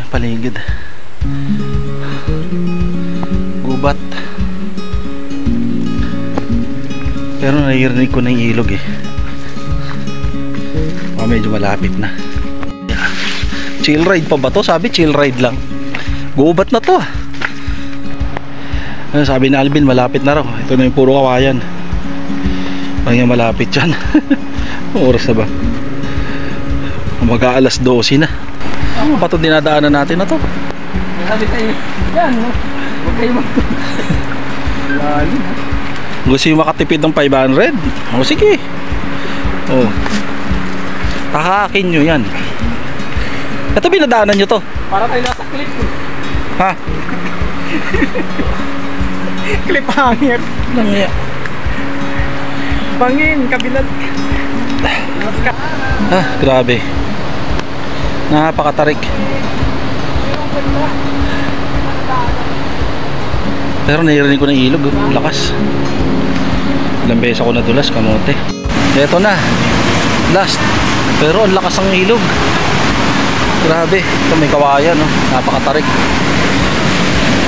paligid, gubat. Pero naririnig ko na yung ilog eh. Medyo malapit na. Chill ride pa ba to? Sabi chill ride lang. Gubat na to. Sabi ni Alvin malapit na raw. Ito na yung puro kawayan. Parang malapit yan. Oras na ba? Mag-aalas 12 na. Ano ba ito dinadaanan natin na to? Sabi tayo, yan no? Huwag kayo lalim. Gusto yung makatipid ng 500? O sige. Oh. Takakin nyo yan. Ito binadaanan nyo to. Para tayo nasa clip. Ha? Clip hanger. Nangyay. Bangin, kabilat. Ah, grabe. Napakatarik. Pero naririnig ko ng ilog, lakas. Ilang beses ako nadulas, kamote. Eto na, last. Pero ang lakas ng ilog. Grabe, ito may kawayan, no? Napakatarik.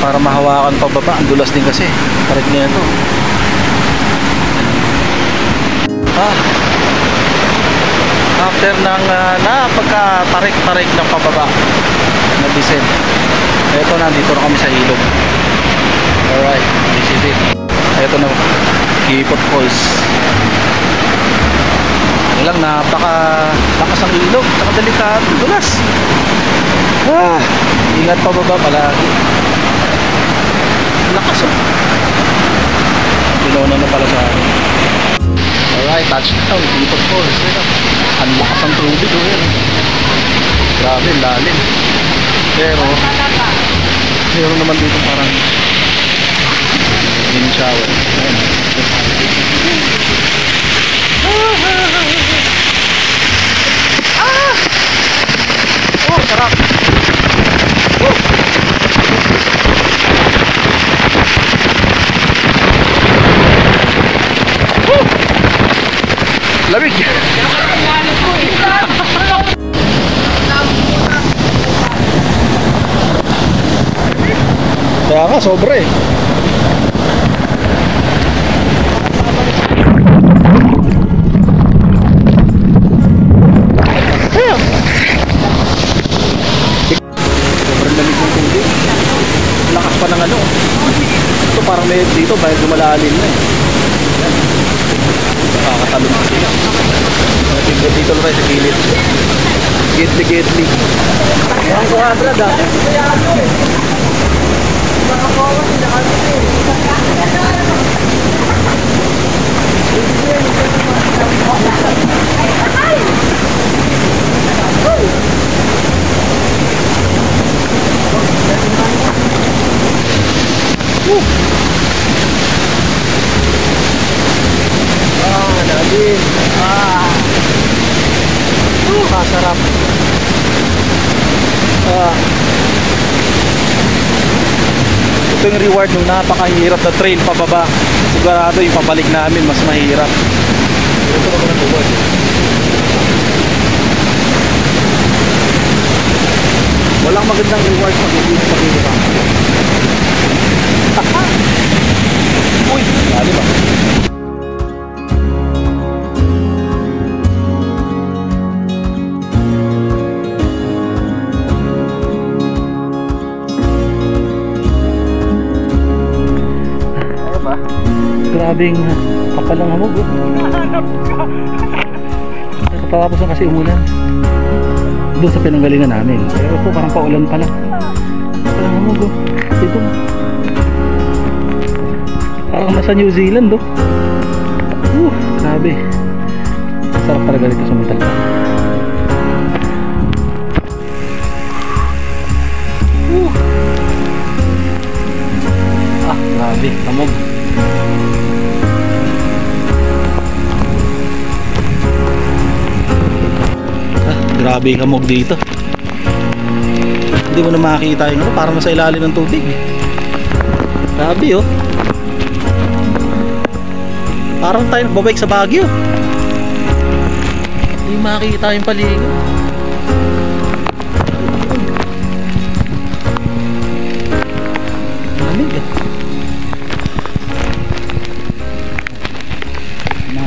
Para mahawakan pababa, ang dulas din kasi. Tarik niya ito. After ng napagkatarik-tarik ng pababa na descent, eto na, dito na kami sa ilog. Alright, this is it. Eto na, Kipot Falls. Ilang napakalakas ang ilog, saka delikado, dulas. Ingat pababa palagi. Lakas oh. Pinuna na pala sa akin. Alright, touchdown, Kipot Falls. Ang lakas ang tubig oh, yan. Grabe, lalim. Pero meron naman dito parang mini shower. Oh, sarap. Lamig. Kaya nga, sobra eh. Sobrang lamig ng tubig. Lakas pa ng ano. Ito parang may dito, bahit lumalalim na eh. Nakakatalon na sila. Dito lang tayo sa gilid. Gitli-gitli. Ang kuhadra da. Nalim. Masarap. Ito yung reward ng napakahirap na trail pababa. Sigurado yung pabalik namin mas mahirap. Ito naman ang reward. Walang magandang reward pag hindi mo mahirap. Uy, lalim ah. Grabing kapal ng hamog oh. Tapos na kasi umulan doon sa pinanggalingan namin. Pero po parang paulan pa lang. Kapal ng hamog oh. Dito parang nasa New Zealand oh. Grabe. Sarap talaga dito sa Montalban. Grabe, hamog. Grabe yung hamog dito. Hindi mo na makikita yung ano, parang nasa ilalim ng tubig. Grabe oh. Parang tayo nagbabike sa Baguio. Hindi makikita yung paligid.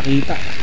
nakita.